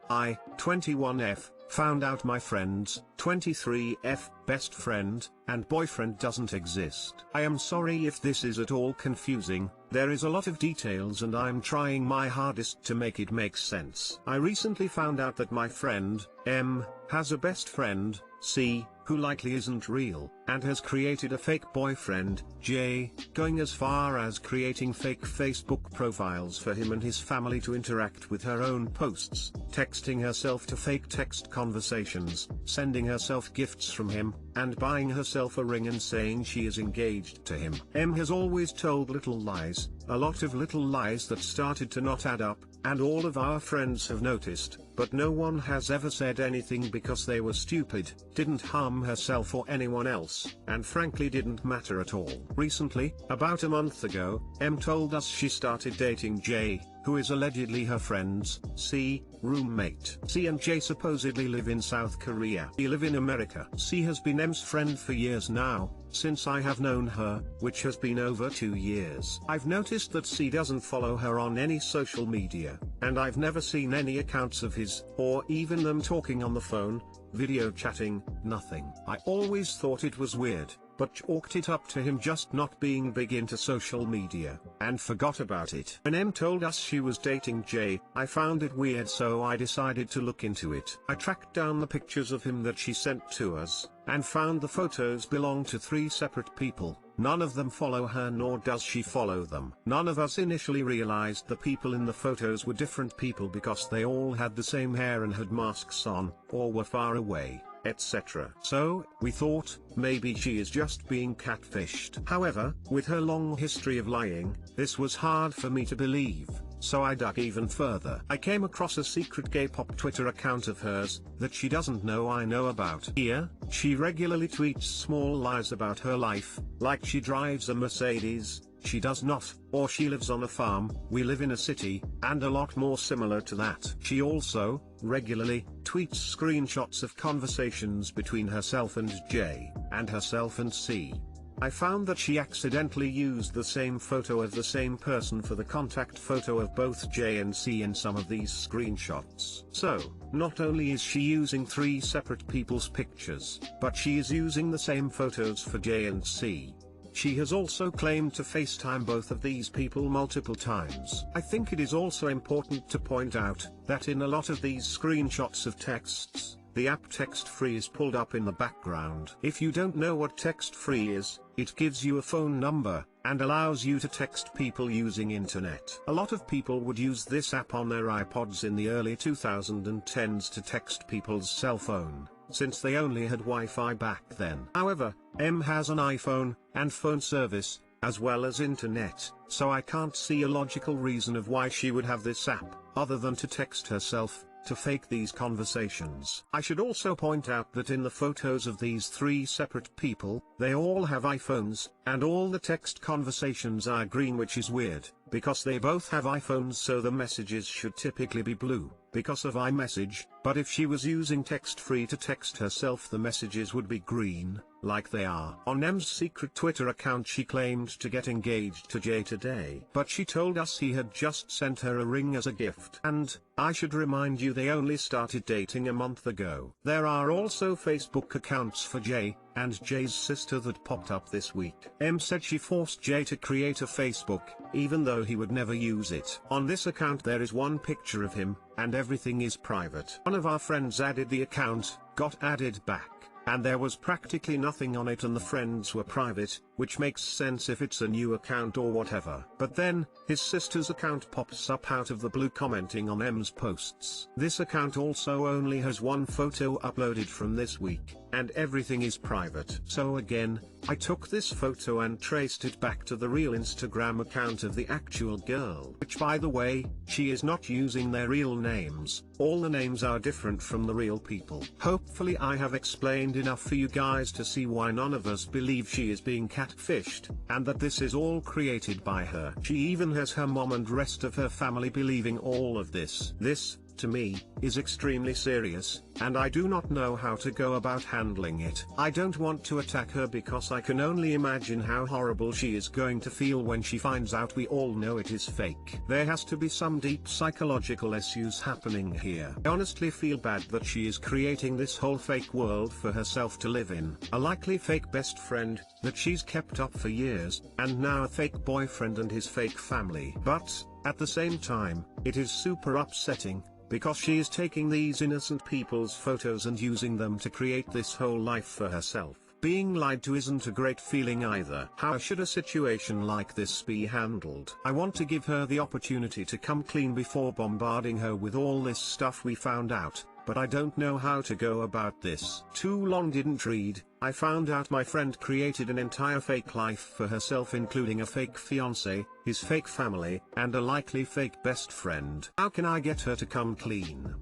I, 21F, found out my friend's 23F best friend and boyfriend doesn't exist. I am sorry if this is at all confusing, there is a lot of details and I'm trying my hardest to make it make sense. I recently found out that my friend, M, has a best friend, C, who likely isn't real, and has created a fake boyfriend, J, going as far as creating fake Facebook profiles for him and his family to interact with her own posts, texting herself to fake text conversations, sending herself gifts from him, and buying herself a ring and saying she is engaged to him. M has always told little lies, a lot of little lies that started to not add up, and all of our friends have noticed, but no one has ever said anything because they were stupid, didn't harm herself or anyone else, and frankly didn't matter at all. Recently, about a month ago, M told us she started dating J, who is allegedly her friend's, C, roommate. C and J supposedly live in South Korea. They live in America. C has been M's friend for years now, since I have known her, which has been over 2 years. I've noticed that C doesn't follow her on any social media, and I've never seen any accounts of his, or even them talking on the phone, video chatting, nothing. I always thought it was weird, but chalked it up to him just not being big into social media, and forgot about it. When M told us she was dating J, I found it weird, so I decided to look into it. I tracked down the pictures of him that she sent to us, and found the photos belong to 3 separate people. None of them follow her, nor does she follow them. None of us initially realized the people in the photos were different people because they all had the same hair and had masks on, or were far away, etc. So, we thought, maybe she is just being catfished. However, with her long history of lying, this was hard for me to believe, so I dug even further. I came across a secret gay pop Twitter account of hers, that she doesn't know I know about. Here, she regularly tweets small lies about her life, like she drives a Mercedes, she does not, or she lives on a farm, we live in a city, and a lot more similar to that. She also, regularly, tweets screenshots of conversations between herself and J, and herself and C. I found that she accidentally used the same photo of the same person for the contact photo of both J and C in some of these screenshots. So, not only is she using 3 separate people's pictures, but she is using the same photos for J and C. She has also claimed to FaceTime both of these people multiple times. I think it is also important to point out that in a lot of these screenshots of texts, the app text-free is pulled up in the background. If you don't know what text-free is, it gives you a phone number, and allows you to text people using internet. A lot of people would use this app on their iPods in the early 2010s to text people's cell phone, since they only had Wi-Fi back then. However, M has an iPhone, and phone service, as well as internet, so I can't see a logical reason of why she would have this app, other than to text herself, to fake these conversations. I should also point out that in the photos of these 3 separate people, they all have iPhones, and all the text conversations are green, which is weird, because they both have iPhones, so the messages should typically be blue, because of iMessage, but if she was using text-free to text herself, the messages would be green, like they are. On M's secret Twitter account, she claimed to get engaged to Jay today, but she told us he had just sent her a ring as a gift. And, I should remind you, they only started dating a month ago. There are also Facebook accounts for Jay and Jay's sister that popped up this week. M said she forced Jay to create a Facebook, even though he would never use it. On this account there is one picture of him, and everything is private. One of our friends added the account, got added back, and there was practically nothing on it, and the friends were private, which makes sense if it's a new account or whatever. But then, his sister's account pops up out of the blue commenting on M's posts. This account also only has one photo uploaded from this week, and everything is private. So again, I took this photo and traced it back to the real Instagram account of the actual girl. Which, by the way, she is not using their real names, all the names are different from the real people. Hopefully I have explained enough for you guys to see why none of us believe she is being catfished, and that this is all created by her. She even has her mom and rest of her family believing all of this. This, to me, is extremely serious, and I do not know how to go about handling it. I don't want to attack her because I can only imagine how horrible she is going to feel when she finds out we all know it is fake. There has to be some deep psychological issues happening here. I honestly feel bad that she is creating this whole fake world for herself to live in. A likely fake best friend, that she's kept up for years, and now a fake boyfriend and his fake family. But, at the same time, it is super upsetting, because she is taking these innocent people's photos and using them to create this whole life for herself. Being lied to isn't a great feeling either. How should a situation like this be handled? I want to give her the opportunity to come clean before bombarding her with all this stuff we found out, but I don't know how to go about this. Too long didn't read. I found out my friend created an entire fake life for herself, including a fake fiancé, his fake family, and a likely fake best friend. How can I get her to come clean?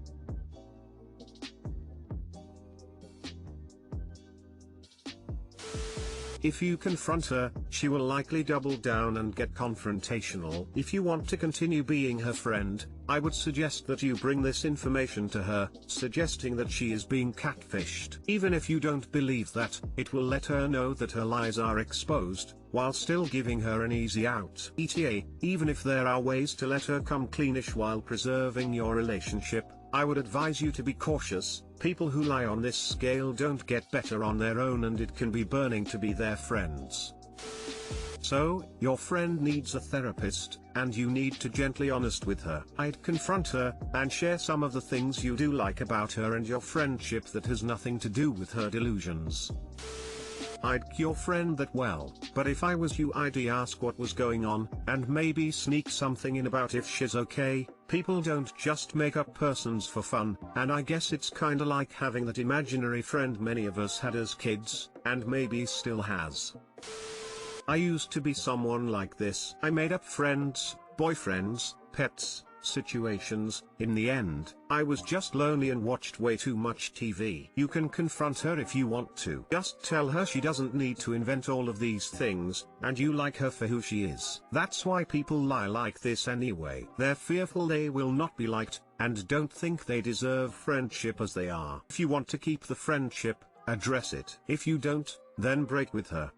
If you confront her, she will likely double down and get confrontational. If you want to continue being her friend, I would suggest that you bring this information to her, suggesting that she is being catfished. Even if you don't believe that, it will let her know that her lies are exposed, while still giving her an easy out. ETA, even if there are ways to let her come cleanish while preserving your relationship, I would advise you to be cautious. People who lie on this scale don't get better on their own, and it can be burning to be their friends. So, your friend needs a therapist, and you need to gently honest with her. I'd confront her, and share some of the things you do like about her and your friendship that has nothing to do with her delusions. I'd your friend that well, but if I was you, I'd ask what was going on, and maybe sneak something in about if she's okay. People don't just make up persons for fun, and I guess it's kinda like having that imaginary friend many of us had as kids, and maybe still has. I used to be someone like this. I made up friends, boyfriends, pets, situations. In the end, I was just lonely and watched way too much TV. You can confront her if you want to. Just tell her she doesn't need to invent all of these things, and you like her for who she is. That's why people lie like this anyway. They're fearful they will not be liked, and don't think they deserve friendship as they are. If you want to keep the friendship, address it. If you don't, then break with her.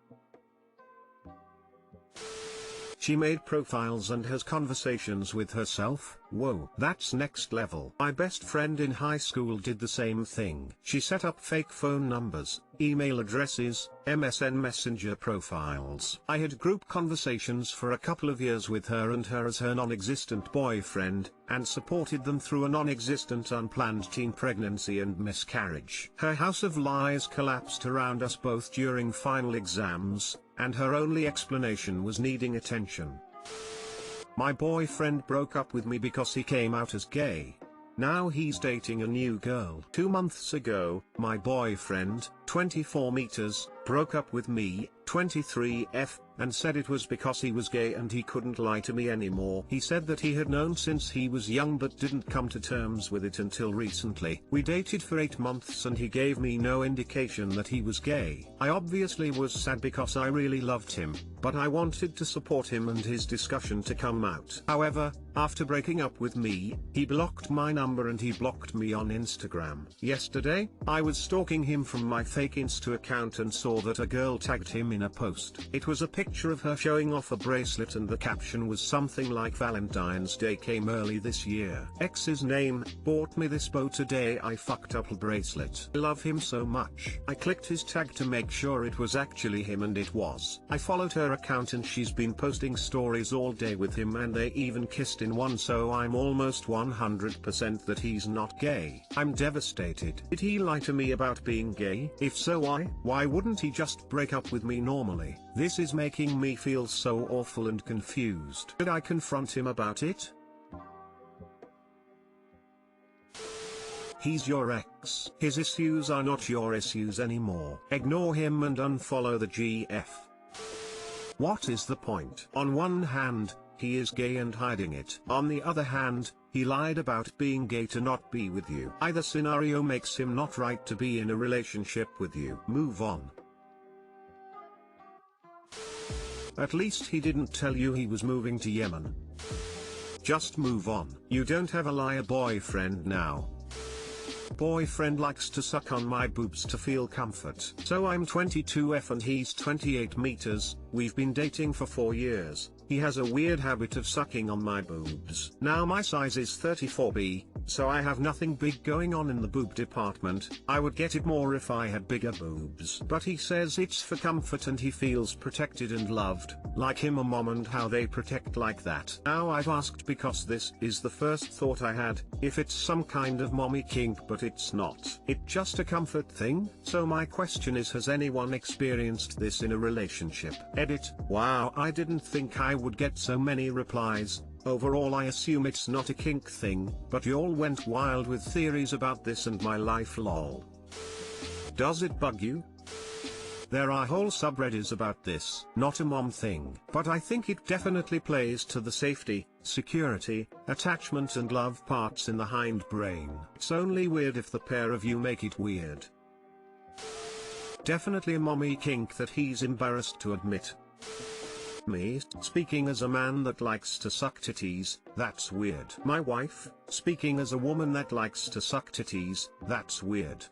She made profiles and has conversations with herself. Whoa, that's next level. My best friend in high school did the same thing. She set up fake phone numbers, email addresses, MSN Messenger profiles. I had group conversations for a couple of years with her and her as her non-existent boyfriend, and supported them through a non-existent unplanned teen pregnancy and miscarriage. Her house of lies collapsed around us both during final exams, and her only explanation was needing attention. My boyfriend broke up with me because he came out as gay. Now he's dating a new girl. 2 months ago, my boyfriend, 24 meters, broke up with me, 23F, and said it was because he was gay and he couldn't lie to me anymore. He said that he had known since he was young but didn't come to terms with it until recently. We dated for 8 months and he gave me no indication that he was gay. I obviously was sad because I really loved him, but I wanted to support him and his discussion to come out. However, after breaking up with me, he blocked my number and he blocked me on Instagram. Yesterday, I was stalking him from my fake Insta account and saw that a girl tagged him in a post. It was a picture of her showing off a bracelet and the caption was something like Valentine's Day came early this year. X's name, bought me this bow today, I fucked up a bracelet. I love him so much. I clicked his tag to make sure it was actually him and it was. I followed her account and she's been posting stories all day with him and they even kissed in one, so I'm almost 100% that he's not gay. I'm devastated. Did he lie to me about being gay? If so, why wouldn't he just break up with me normally? This is making me feel so awful and confused. Should I confront him about it? He's your ex. His issues are not your issues anymore. Ignore him and unfollow the GF. What is the point? On one hand, he is gay and hiding it. On the other hand, he lied about being gay to not be with you. Either scenario makes him not right to be in a relationship with you. Move on. At least he didn't tell you he was moving to Yemen. Just move on. You don't have a liar boyfriend now. Boyfriend likes to suck on my boobs to feel comfort. So I'm 22F and he's 28 meters, we've been dating for 4 years. He has a weird habit of sucking on my boobs. Now my size is 34B, so I have nothing big going on in the boob department. I would get it more if I had bigger boobs. But he says it's for comfort and he feels protected and loved, like him a mom and how they protect like that. Now I've asked because this is the first thought I had, if it's some kind of mommy kink, but it's not. It's just a comfort thing. So my question is, has anyone experienced this in a relationship? Edit. Wow, I didn't think I would get so many replies. Overall I assume it's not a kink thing, but y'all went wild with theories about this and my life lol. Does it bug you? There are whole subreddits about this. Not a mom thing, but I think it definitely plays to the safety, security, attachment and love parts in the hindbrain. It's only weird if the pair of you make it weird. Definitely a mommy kink that he's embarrassed to admit. Me, speaking as a man that likes to suck titties, that's weird. My wife, speaking as a woman that likes to suck titties, that's weird.